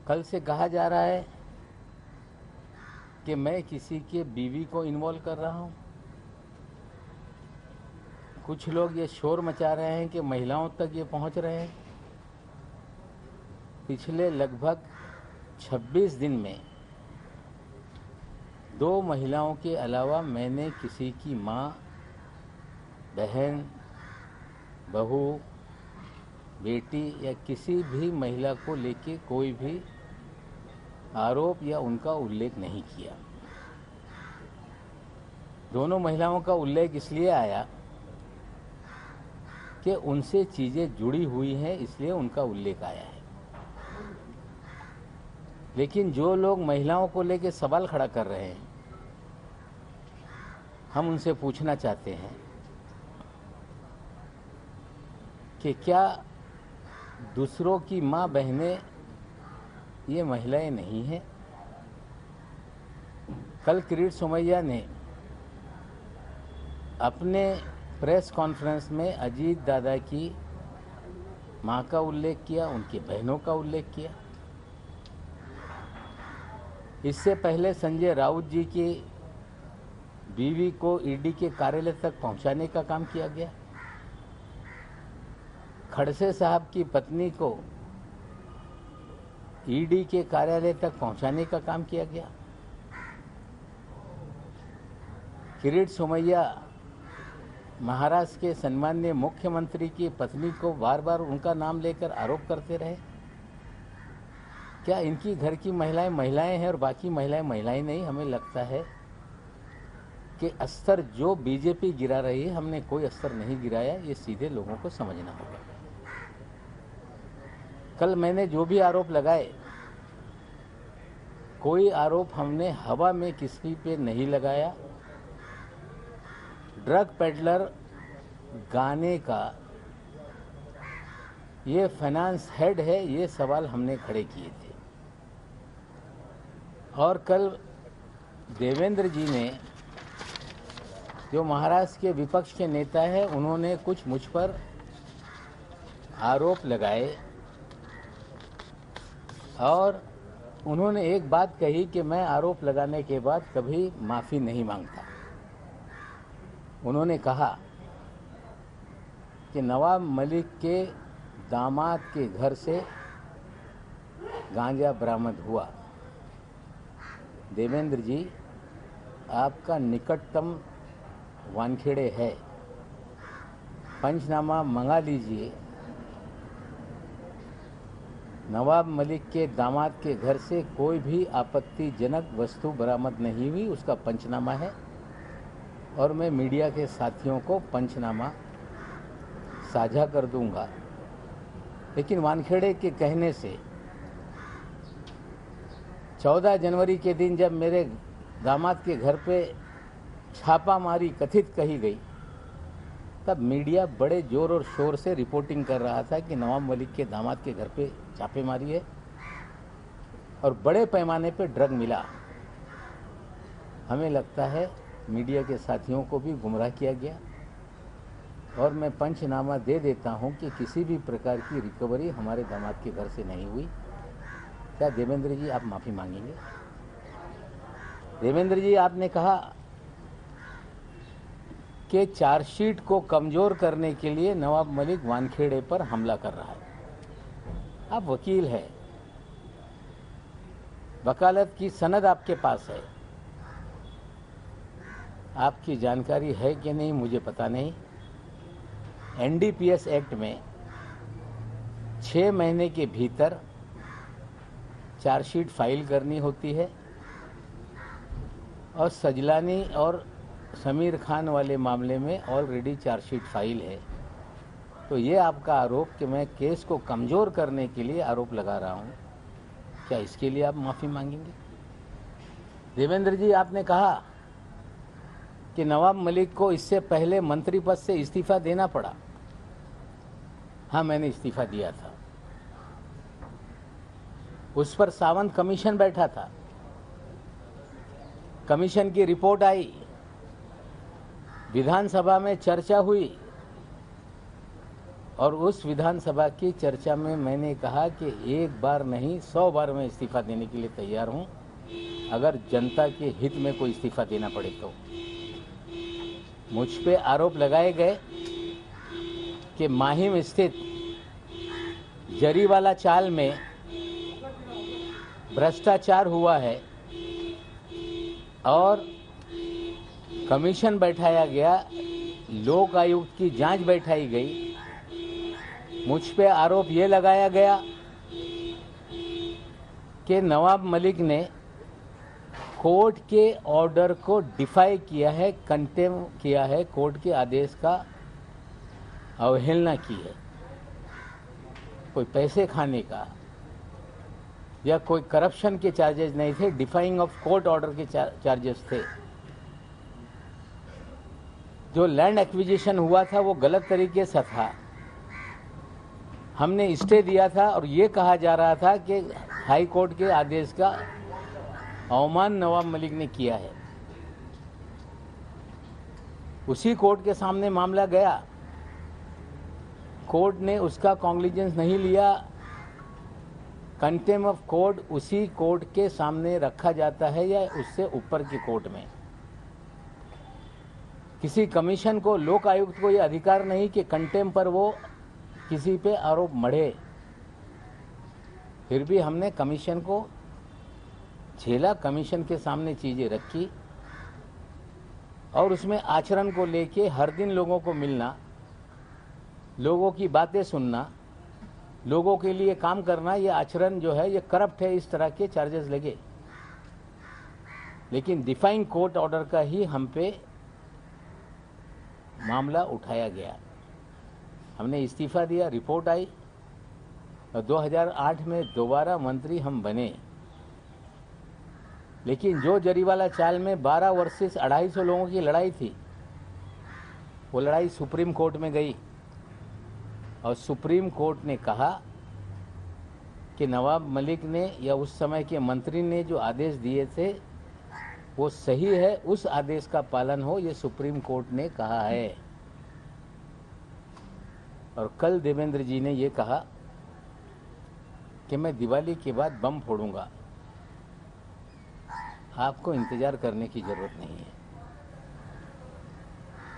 कल से कहा जा रहा है कि मैं किसी के बीवी को इन्वॉल्व कर रहा हूं। कुछ लोग ये शोर मचा रहे हैं कि महिलाओं तक ये पहुंच रहे हैं। पिछले लगभग 26 दिन में 2 महिलाओं के अलावा मैंने किसी की माँ, बहन, बहू, बेटी या किसी भी महिला को लेके कोई भी आरोप या उनका उल्लेख नहीं किया। दोनों महिलाओं का उल्लेख इसलिए आया कि उनसे चीज़ें जुड़ी हुई हैं, इसलिए उनका उल्लेख आया है। लेकिन जो लोग महिलाओं को लेकर सवाल खड़ा कर रहे हैं, हम उनसे पूछना चाहते हैं कि क्या दूसरों की माँ बहनें ये महिलाएं नहीं हैं? कल किरीट सोमैया ने अपने प्रेस कॉन्फ्रेंस में अजीत दादा की माँ का उल्लेख किया, उनकी बहनों का उल्लेख किया। इससे पहले संजय राउत जी की बीवी को ईडी के कार्यालय तक पहुंचाने का काम किया गया। खड़से साहब की पत्नी को ईडी के कार्यालय तक पहुंचाने का काम किया गया। किरीट सोमैया महाराष्ट्र के सम्माननीय मुख्यमंत्री की पत्नी को बार बार उनका नाम लेकर आरोप करते रहे। क्या इनकी घर की महिलाएं महिलाएं हैं और बाकी महिलाएं महिलाएं नहीं? हमें लगता है कि अस्तर जो बीजेपी गिरा रही है, हमने कोई अस्तर नहीं गिराया। ये सीधे लोगों को समझना होगा। कल मैंने जो भी आरोप लगाए, कोई आरोप हमने हवा में किसी पे नहीं लगाया। ड्रग पेडलर गाने का ये फाइनेंस हेड है, ये सवाल हमने खड़े किए थे। और कल देवेंद्र जी ने, जो महाराष्ट्र के विपक्ष के नेता हैं, उन्होंने कुछ मुझ पर आरोप लगाए और उन्होंने एक बात कही कि मैं आरोप लगाने के बाद कभी माफ़ी नहीं मांगता। उन्होंने कहा कि नवाब मलिक के दामाद के घर से गांजा बरामद हुआ। देवेंद्र जी, आपका निकटतम वानखेड़े है, पंचनामा मंगा लीजिए। नवाब मलिक के दामाद के घर से कोई भी आपत्तिजनक वस्तु बरामद नहीं हुई, उसका पंचनामा है और मैं मीडिया के साथियों को पंचनामा साझा कर दूंगा। लेकिन वानखेड़े के कहने से 14 जनवरी के दिन जब मेरे दामाद के घर पे छापामारी कथित कही गई, तब मीडिया बड़े जोर और शोर से रिपोर्टिंग कर रहा था कि नवाब मलिक के दामाद के घर पे छापेमारी है और बड़े पैमाने पे ड्रग मिला। हमें लगता है मीडिया के साथियों को भी गुमराह किया गया और मैं पंचनामा दे देता हूं कि किसी भी प्रकार की रिकवरी हमारे दामाद के घर से नहीं हुई। क्या देवेंद्र जी आप माफ़ी मांगेंगे? देवेंद्र जी, आपने कहा कि चार्जशीट को कमजोर करने के लिए नवाब मलिक वानखेड़े पर हमला कर रहा है। आप वकील हैं, वकालत की सनद आपके पास है। आपकी जानकारी है कि नहीं मुझे पता नहीं। एनडीपीएस एक्ट में 6 महीने के भीतर चार्जशीट फाइल करनी होती है और सजलानी और समीर खान वाले मामले में ऑलरेडी चार्जशीट फाइल है। तो ये आपका आरोप कि मैं केस को कमज़ोर करने के लिए आरोप लगा रहा हूँ, क्या इसके लिए आप माफ़ी मांगेंगे? देवेंद्र जी, आपने कहा कि नवाब मलिक को इससे पहले मंत्री पद से इस्तीफा देना पड़ा। हाँ, मैंने इस्तीफा दिया था। उस पर सावंत कमीशन बैठा था, कमीशन की रिपोर्ट आई, विधानसभा में चर्चा हुई और उस विधानसभा की चर्चा में मैंने कहा कि एक बार नहीं 100 बार मैं इस्तीफा देने के लिए तैयार हूं, अगर जनता के हित में कोई इस्तीफा देना पड़े तो। मुझ पे आरोप लगाए गए कि माहिम स्थित जरीवाला चाल में भ्रष्टाचार हुआ है और कमीशन बैठाया गया, लोक आयुक्त की जांच बैठाई गई। मुझ पे आरोप ये लगाया गया कि नवाब मलिक ने कोर्ट के ऑर्डर को डिफाई किया है, कंटेम किया है, कोर्ट के आदेश का अवहेलना की है। कोई पैसे खाने का या कोई करप्शन के चार्जेस नहीं थे, डिफाइंग ऑफ कोर्ट ऑर्डर के चार्जेस थे। जो लैंड एक्विजिशन हुआ था वो गलत तरीके से था, हमने स्टे दिया था और ये कहा जा रहा था कि हाई कोर्ट के आदेश का अवमान नवाब मलिक ने किया है। उसी कोर्ट के सामने मामला गया, कोर्ट ने उसका कॉन्ग्लिजेंस नहीं लिया। कंटेम्प्ट ऑफ कोर्ट उसी कोर्ट के सामने रखा जाता है या उससे ऊपर की कोर्ट में। किसी कमीशन को, लोक आयुक्त को यह अधिकार नहीं कि कंटेम्प्ट पर वो किसी पे आरोप मढ़े। फिर भी हमने कमीशन को झेला, कमीशन के सामने चीजें रखी और उसमें आचरण को लेके हर दिन लोगों को मिलना, लोगों की बातें सुनना, लोगों के लिए काम करना, ये आचरण जो है ये करप्ट है, इस तरह के चार्जेस लगे। लेकिन डिफाइंग कोर्ट ऑर्डर का ही हम पे मामला उठाया गया। हमने इस्तीफा दिया, रिपोर्ट आई और 2008 में दोबारा मंत्री हम बने। लेकिन जो जरीवाला चाल में 12 वर्सेस 250 लोगों की लड़ाई थी, वो लड़ाई सुप्रीम कोर्ट में गई और सुप्रीम कोर्ट ने कहा कि नवाब मलिक ने या उस समय के मंत्री ने जो आदेश दिए थे वो सही है, उस आदेश का पालन हो, ये सुप्रीम कोर्ट ने कहा है। और कल देवेंद्र जी ने ये कहा कि मैं दिवाली के बाद बम फोड़ूंगा, आपको इंतजार करने की जरूरत नहीं है।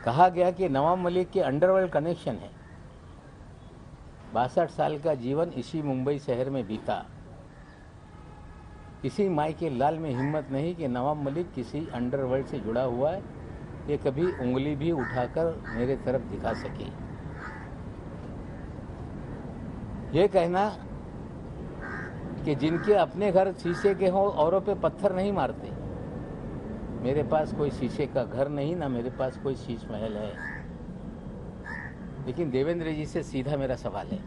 कहा गया कि नवाब मलिक के अंडरवर्ल्ड कनेक्शन है। 62 साल का जीवन इसी मुंबई शहर में बीता। किसी माई के लाल में हिम्मत नहीं कि नवाब मलिक किसी अंडरवर्ल्ड से जुड़ा हुआ है, ये कभी उंगली भी उठाकर मेरे तरफ दिखा सके। ये कहना कि जिनके अपने घर शीशे के हों औरों पे पत्थर नहीं मारते, मेरे पास कोई शीशे का घर नहीं, ना मेरे पास कोई शीश महल है। लेकिन देवेंद्र जी से सीधा मेरा सवाल है,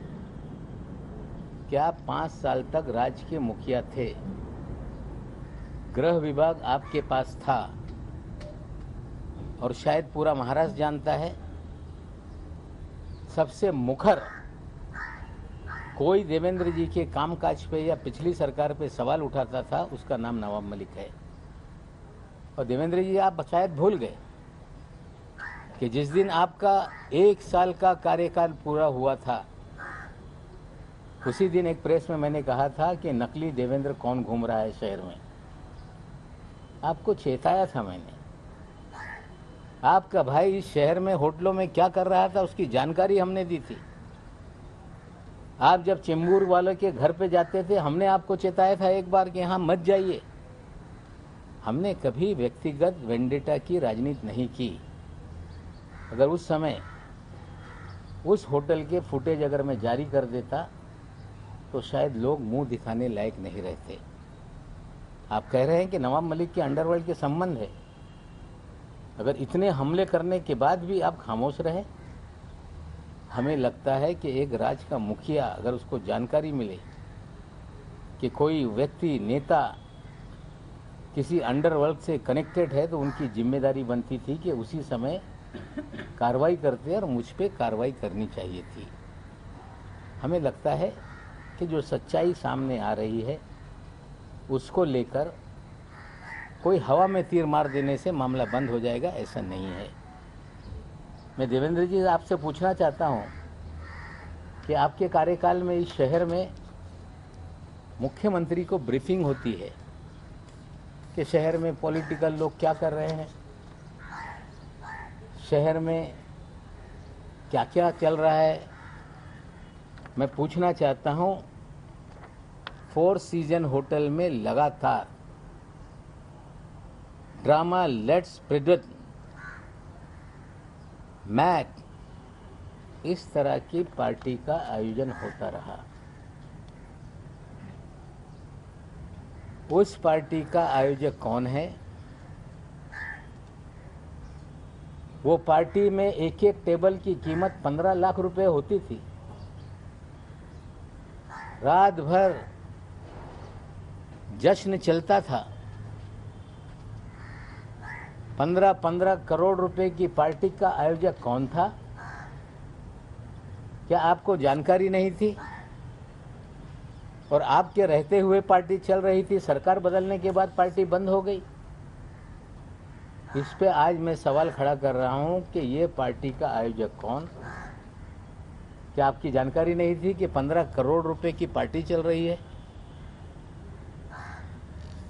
क्या 5 साल तक राज्य के मुखिया थे, गृह विभाग आपके पास था और शायद पूरा महाराष्ट्र जानता है, सबसे मुखर कोई देवेंद्र जी के कामकाज पे या पिछली सरकार पे सवाल उठाता था, उसका नाम नवाब मलिक है। और देवेंद्र जी आप शायद भूल गए कि जिस दिन आपका 1 साल का कार्यकाल पूरा हुआ था, उसी दिन एक प्रेस में मैंने कहा था कि नकली देवेंद्र कौन घूम रहा है शहर में। आपको चेताया था मैंने। आपका भाई इस शहर में होटलों में क्या कर रहा था उसकी जानकारी हमने दी थी। आप जब चेंबूर वालों के घर पे जाते थे, हमने आपको चेताया था एक बार कि यहाँ मत जाइए। हमने कभी व्यक्तिगत वेंडेटा की राजनीति नहीं की। अगर उस समय उस होटल के फुटेज अगर मैं जारी कर देता तो शायद लोग मुंह दिखाने लायक नहीं रहते। आप कह रहे हैं कि नवाब मलिक के अंडरवर्ल्ड के संबंध है। अगर इतने हमले करने के बाद भी आप खामोश रहे, हमें लगता है कि एक राज्य का मुखिया अगर उसको जानकारी मिले कि कोई व्यक्ति, नेता किसी अंडरवर्ल्ड से कनेक्टेड है, तो उनकी जिम्मेदारी बनती थी कि उसी समय कार्रवाई करते और मुझ पे कार्रवाई करनी चाहिए थी। हमें लगता है कि जो सच्चाई सामने आ रही है उसको लेकर कोई हवा में तीर मार देने से मामला बंद हो जाएगा, ऐसा नहीं है। मैं देवेंद्र जी आपसे पूछना चाहता हूं कि आपके कार्यकाल में इस शहर में मुख्यमंत्री को ब्रीफिंग होती है कि शहर में पॉलिटिकल लोग क्या कर रहे हैं, शहर में क्या क्या चल रहा है। मैं पूछना चाहता हूं, फोर सीजन होटल में लगातार ड्रामा लेट्स प्रिडिक्ट मैक इस तरह की पार्टी का आयोजन होता रहा। उस पार्टी का आयोजक कौन है? वो पार्टी में एक एक टेबल की कीमत 15 लाख रुपए होती थी। रात भर जश्न चलता था। 15-15 करोड़ रुपए की पार्टी का आयोजक कौन था? क्या आपको जानकारी नहीं थी? और आपके रहते हुए पार्टी चल रही थी, सरकार बदलने के बाद पार्टी बंद हो गई। इस पे आज मैं सवाल खड़ा कर रहा हूं कि ये पार्टी का आयोजक कौन? क्या आपकी जानकारी नहीं थी कि 15 करोड़ रुपए की पार्टी चल रही है?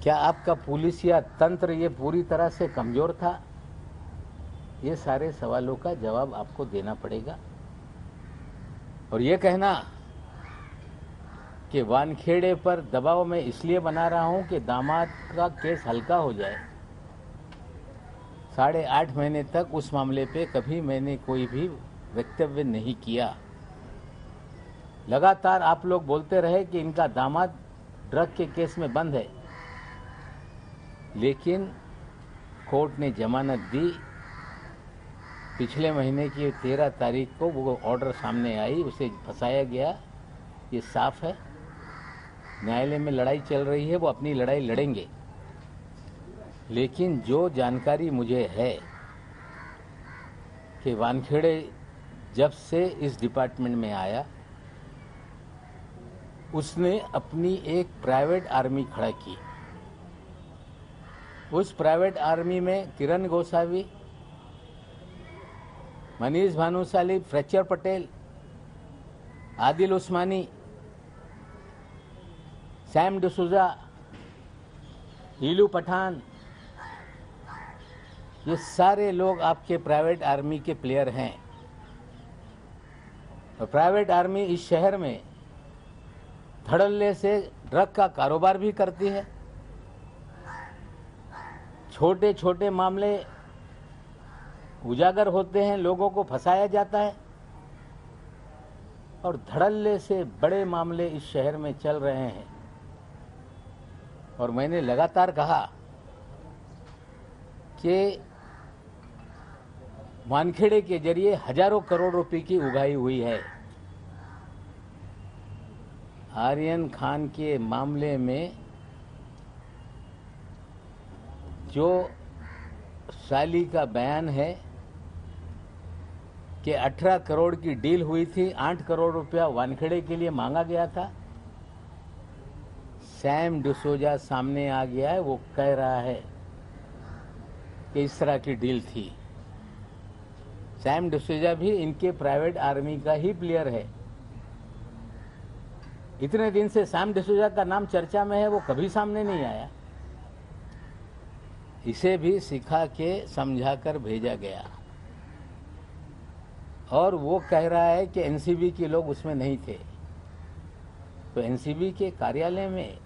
क्या आपका पुलिस या तंत्र ये पूरी तरह से कमजोर था? ये सारे सवालों का जवाब आपको देना पड़ेगा। और ये कहना कि वानखेड़े पर दबाव मैं इसलिए बना रहा हूं कि दामाद का केस हल्का हो जाए, 8.5 महीने तक उस मामले पे कभी मैंने कोई भी वक्तव्य नहीं किया। लगातार आप लोग बोलते रहे कि इनका दामाद ड्रग के केस में बंद है, लेकिन कोर्ट ने जमानत दी। पिछले महीने की 13 तारीख को वो ऑर्डर सामने आई, उसे फंसाया गया, ये साफ है। न्यायालय में लड़ाई चल रही है, वो अपनी लड़ाई लड़ेंगे। लेकिन जो जानकारी मुझे है कि वानखेड़े जब से इस डिपार्टमेंट में आया, उसने अपनी एक प्राइवेट आर्मी खड़ा की। उस प्राइवेट आर्मी में किरण गोसावी, मनीष भानुशाली, फ्रेक्चर पटेल, आदिल उस्मानी, सैम डिसूजा, हीलू पठान, ये सारे लोग आपके प्राइवेट आर्मी के प्लेयर हैं। और प्राइवेट आर्मी इस शहर में धड़ल्ले से ड्रग का कारोबार भी करती है। छोटे छोटे मामले उजागर होते हैं, लोगों को फंसाया जाता है, और धड़ल्ले से बड़े मामले इस शहर में चल रहे हैं। और मैंने लगातार कहा कि वानखेड़े के जरिए हजारों करोड़ रुपए की उगाही हुई है। आर्यन खान के मामले में जो साली का बयान है कि 18 करोड़ की डील हुई थी, 8 करोड़ रुपया वानखेड़े के लिए मांगा गया था। सैम डिसूजा सामने आ गया है, वो कह रहा है कि इस तरह की डील थी। सैम डिसूजा भी इनके प्राइवेट आर्मी का ही प्लेयर है। इतने दिन से सैम डिसूजा का नाम चर्चा में है, वो कभी सामने नहीं आया। इसे भी सिखा के समझा कर भेजा गया, और वो कह रहा है कि एनसीबी के लोग उसमें नहीं थे। तो एनसीबी के कार्यालय में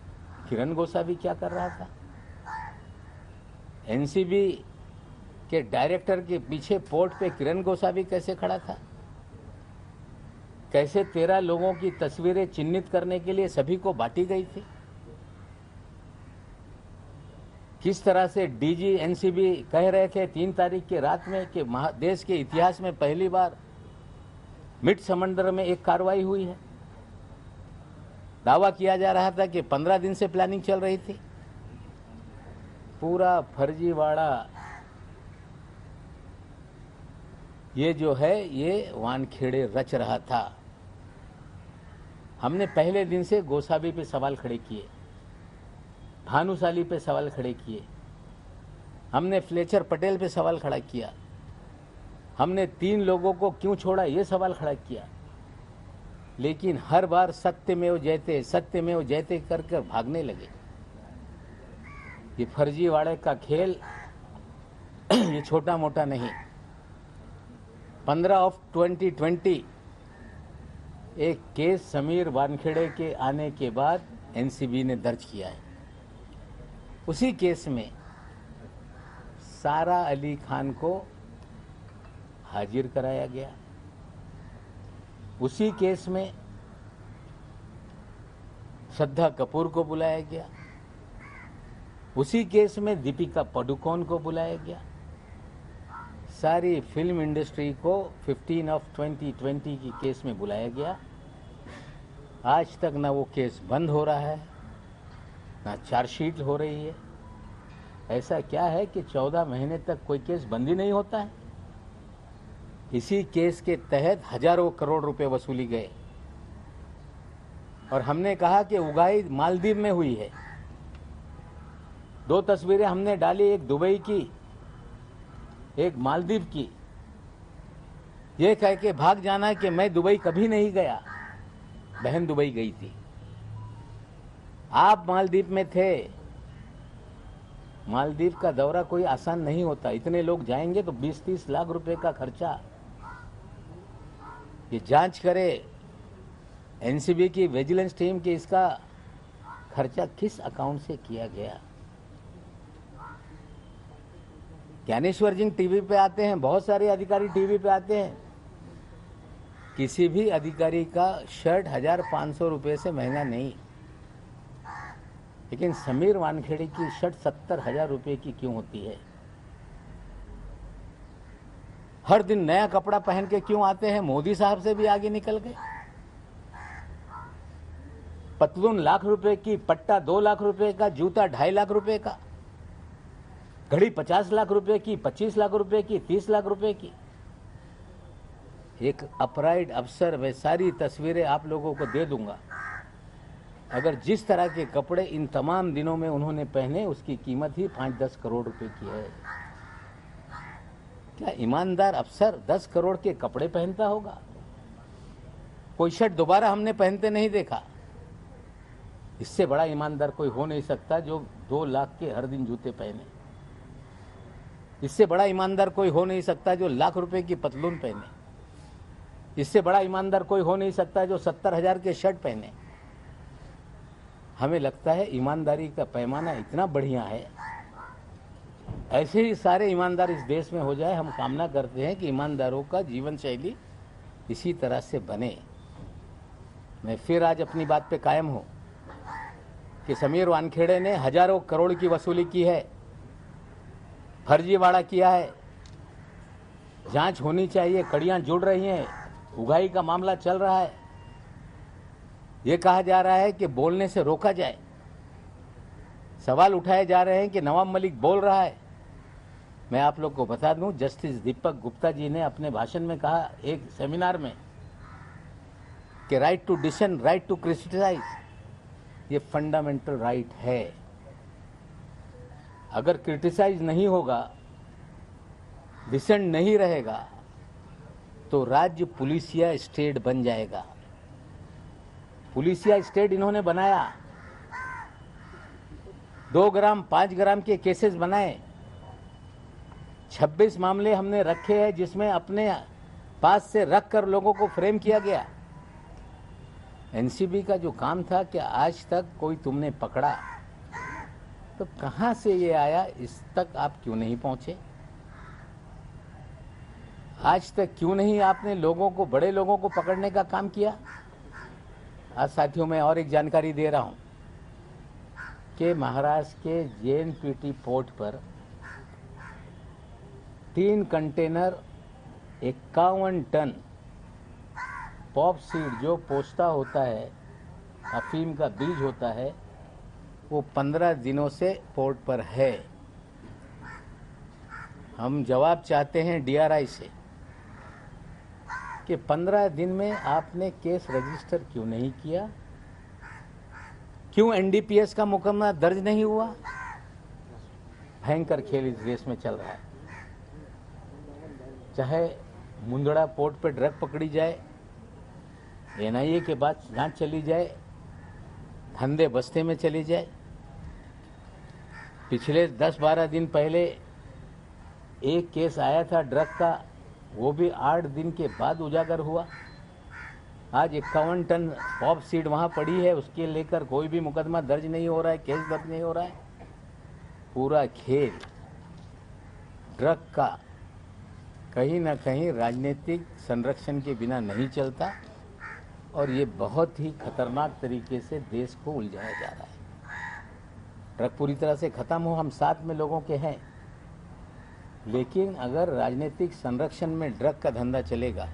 किरण गोसावी क्या कर रहा था? एनसीबी के डायरेक्टर के पीछे पोर्ट पे किरण गोसावी कैसे खड़ा था? कैसे 13 लोगों की तस्वीरें चिन्हित करने के लिए सभी को बांटी गई थी? किस तरह से डीजी एनसीबी कह रहे थे 3 तारीख की रात में कि देश के इतिहास में पहली बार मिड समंदर में एक कार्रवाई हुई है। दावा किया जा रहा था कि 15 दिन से प्लानिंग चल रही थी। पूरा फर्जीवाड़ा ये जो है, ये वानखेड़े रच रहा था। हमने पहले दिन से गोसावी पे सवाल खड़े किए, भानुशाली पे सवाल खड़े किए, हमने फ्लेचर पटेल पे सवाल खड़ा किया, हमने 3 लोगों को क्यों छोड़ा ये सवाल खड़ा किया। लेकिन हर बार सत्यमेव जयते कर कर भागने लगे। ये फर्जीवाड़े का खेल ये छोटा मोटा नहीं। 15/2020 एक केस समीर वानखेड़े के आने के बाद एनसीबी ने दर्ज किया है। उसी केस में सारा अली खान को हाजिर कराया गया। उसी केस में श्रद्धा कपूर को बुलाया गया। उसी केस में दीपिका पादुकोण को बुलाया गया। सारी फिल्म इंडस्ट्री को 15/2020 की केस में बुलाया गया। आज तक ना वो केस बंद हो रहा है, ना चार्जशीट हो रही है। ऐसा क्या है कि 14 महीने तक कोई केस बंद ही नहीं होता है। इसी केस के तहत हजारों करोड़ रुपए वसूली गए और हमने कहा कि उगाही मालदीव में हुई है। 2 तस्वीरें हमने डाली, एक दुबई की, एक मालदीव की। ये कह के भाग जाना कि मैं दुबई कभी नहीं गया, बहन दुबई गई थी। आप मालदीव में थे। मालदीव का दौरा कोई आसान नहीं होता। इतने लोग जाएंगे तो 20-30 लाख रुपए का खर्चा। ये जांच करे एनसीबी की विजिलेंस टीम कि इसका खर्चा किस अकाउंट से किया गया। ज्ञानेश्वर जी टीवी पे आते हैं, बहुत सारे अधिकारी टीवी पे आते हैं। किसी भी अधिकारी का शर्ट 1500 रुपये से महंगा नहीं, लेकिन समीर वानखेड़े की शर्ट 70,000 रुपये की क्यों होती है? हर दिन नया कपड़ा पहन के क्यों आते हैं? मोदी साहब से भी आगे निकल गए। पतलून लाख रुपए की, पट्टा 2 लाख रुपए का, जूता 2.5 लाख रुपए का, घड़ी 50 लाख रुपए की, 25 लाख रुपए की, 30 लाख रुपए की। एक अपराइड अफसर, वे सारी तस्वीरें आप लोगों को दे दूंगा। अगर जिस तरह के कपड़े इन तमाम दिनों में उन्होंने पहने, उसकी कीमत ही 5-10 करोड़ रुपए की है। क्या ईमानदार अफसर 10 करोड़ के कपड़े पहनता होगा? कोई शर्ट दोबारा हमने पहनते नहीं देखा। इससे बड़ा ईमानदार कोई हो नहीं सकता जो 2 लाख के हर दिन जूते पहने। इससे बड़ा ईमानदार कोई हो नहीं सकता जो लाख रुपए की पतलून पहने। इससे बड़ा ईमानदार कोई हो नहीं सकता जो 70,000 के शर्ट पहने। हमें लगता है ईमानदारी का पैमाना इतना बढ़िया है। ऐसे ही सारे ईमानदार इस देश में हो जाए। हम कामना करते हैं कि ईमानदारों का जीवन शैली इसी तरह से बने। मैं फिर आज अपनी बात पे कायम हूं कि समीर वानखेड़े ने हजारों करोड़ की वसूली की है, फर्जीवाड़ा किया है। जांच होनी चाहिए। कड़ियां जुड़ रही हैं, उगाही का मामला चल रहा है। ये कहा जा रहा है कि बोलने से रोका जाए। सवाल उठाए जा रहे हैं कि नवाब मलिक बोल रहा है। मैं आप लोग को बता दूं, जस्टिस दीपक गुप्ता जी ने अपने भाषण में कहा एक सेमिनार में कि right to dissent, right to criticise, ये फंडामेंटल राइट है। अगर क्रिटिसाइज नहीं होगा, डिसेंट नहीं रहेगा, तो राज्य पुलिसिया स्टेट बन जाएगा। पुलिसिया स्टेट इन्होंने बनाया। 2 ग्राम 5 ग्राम के केसेस बनाए। 26 मामले हमने रखे हैं जिसमें अपने पास से रख कर लोगों को फ्रेम किया गया। एनसीबी का जो काम था कि आज तक कोई तुमने पकड़ा, तो कहां से ये आया, इस तक आप क्यों नहीं पहुंचे? आज तक क्यों नहीं आपने लोगों को, बड़े लोगों को पकड़ने का काम किया? आज साथियों मैं और एक जानकारी दे रहा हूं कि महाराष्ट्र के जेएनपीटी पोर्ट पर 3 कंटेनर 51 टन पॉप सीड, जो पोस्ता होता है, अफीम का बीज होता है, वो 15 दिनों से पोर्ट पर है। हम जवाब चाहते हैं डीआरआई से कि 15 दिन में आपने केस रजिस्टर क्यों नहीं किया? क्यों एनडीपीएस का मुकदमा दर्ज नहीं हुआ? भयंकर खेल इस देश में चल रहा है। चाहे मुंदड़ा पोर्ट पे ड्रग पकड़ी जाए, एनआईए के बाद जांच चली जाए, धंधे बस्ते में चली जाए। पिछले 10-12 दिन पहले एक केस आया था ड्रग का, वो भी 8 दिन के बाद उजागर हुआ। आज 51 टन पॉप सीड वहाँ पड़ी है, उसके लेकर कोई भी मुकदमा दर्ज नहीं हो रहा है, केस दर्ज नहीं हो रहा है। पूरा खेल ड्रग का कहीं ना कहीं राजनीतिक संरक्षण के बिना नहीं चलता और ये बहुत ही खतरनाक तरीके से देश को उलझाया जा रहा है। ड्रग पूरी तरह से खत्म हो, हम साथ में लोगों के हैं, लेकिन अगर राजनीतिक संरक्षण में ड्रग का धंधा चलेगा,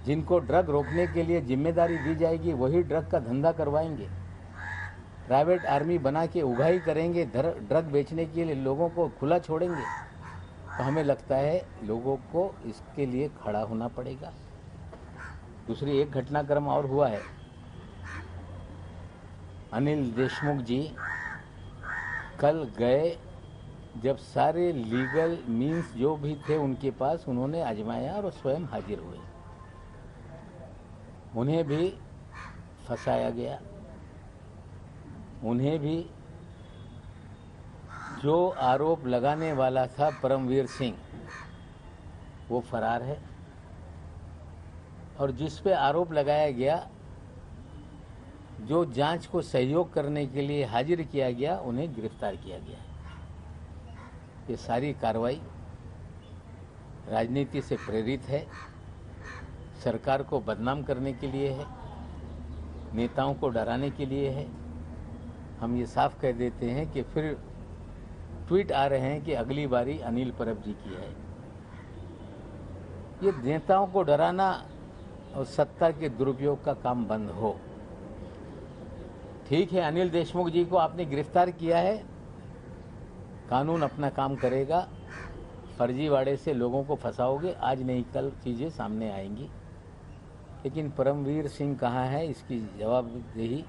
जिनको ड्रग रोकने के लिए जिम्मेदारी दी जाएगी वही ड्रग का धंधा करवाएंगे, प्राइवेट आर्मी बना के उगाही करेंगे, ड्रग बेचने के लिए लोगों को खुला छोड़ेंगे, तो हमें लगता है लोगों को इसके लिए खड़ा होना पड़ेगा। दूसरी एक घटनाक्रम और हुआ है। अनिल देशमुख जी कल गए, जब सारे लीगल मीन्स जो भी थे उनके पास, उन्होंने आजमाया और स्वयं हाजिर हुए। उन्हें भी फंसाया गया, उन्हें भी जो आरोप लगाने वाला था परमवीर सिंह, वो फरार है, और जिस पे आरोप लगाया गया, जो जांच को सहयोग करने के लिए हाजिर किया गया, उन्हें गिरफ्तार किया गया। ये सारी कार्रवाई राजनीति से प्रेरित है, सरकार को बदनाम करने के लिए है, नेताओं को डराने के लिए है। हम ये साफ कह देते हैं कि फिर ट्वीट आ रहे हैं कि अगली बारी अनिल परब जी की है। ये नेताओं को डराना और सत्ता के दुरुपयोग का काम बंद हो। ठीक है, अनिल देशमुख जी को आपने गिरफ्तार किया है, कानून अपना काम करेगा। फर्जीवाड़े से लोगों को फंसाओगे, आज नहीं कल चीज़ें सामने आएंगी। लेकिन परमवीर सिंह कहाँ है, इसकी जवाबदेही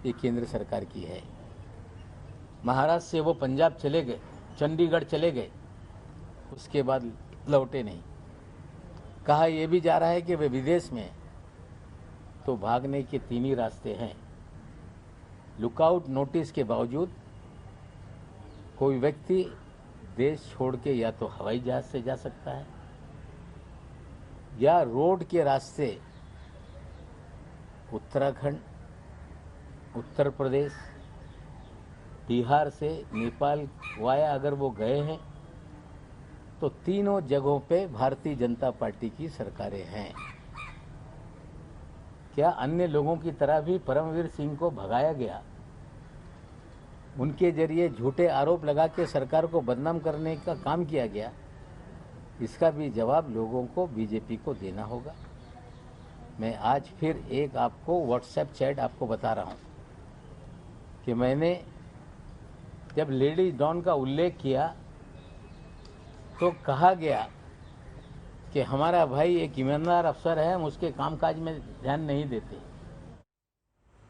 ये केंद्र सरकार की है। महाराष्ट्र से वो पंजाब चले गए, चंडीगढ़ चले गए, उसके बाद लौटे नहीं। कहा यह भी जा रहा है कि वे विदेश में, तो भागने के 3 ही रास्ते हैं। लुकआउट नोटिस के बावजूद कोई व्यक्ति देश छोड़ के या तो हवाई जहाज से जा सकता है या रोड के रास्ते उत्तराखंड, उत्तर प्रदेश, बिहार से नेपाल वाया अगर वो गए हैं, तो तीनों जगहों पे भारतीय जनता पार्टी की सरकारें हैं। क्या अन्य लोगों की तरह भी परमवीर सिंह को भगाया गया, उनके जरिए झूठे आरोप लगा के सरकार को बदनाम करने का काम किया गया? इसका भी जवाब लोगों को, बीजेपी को देना होगा। मैं आज फिर एक आपको व्हाट्सएप चैट आपको बता रहा हूं कि मैंने जब लेडी डॉन का उल्लेख किया तो कहा गया कि हमारा भाई एक ईमानदार अफसर है, हम उसके कामकाज में ध्यान नहीं देते।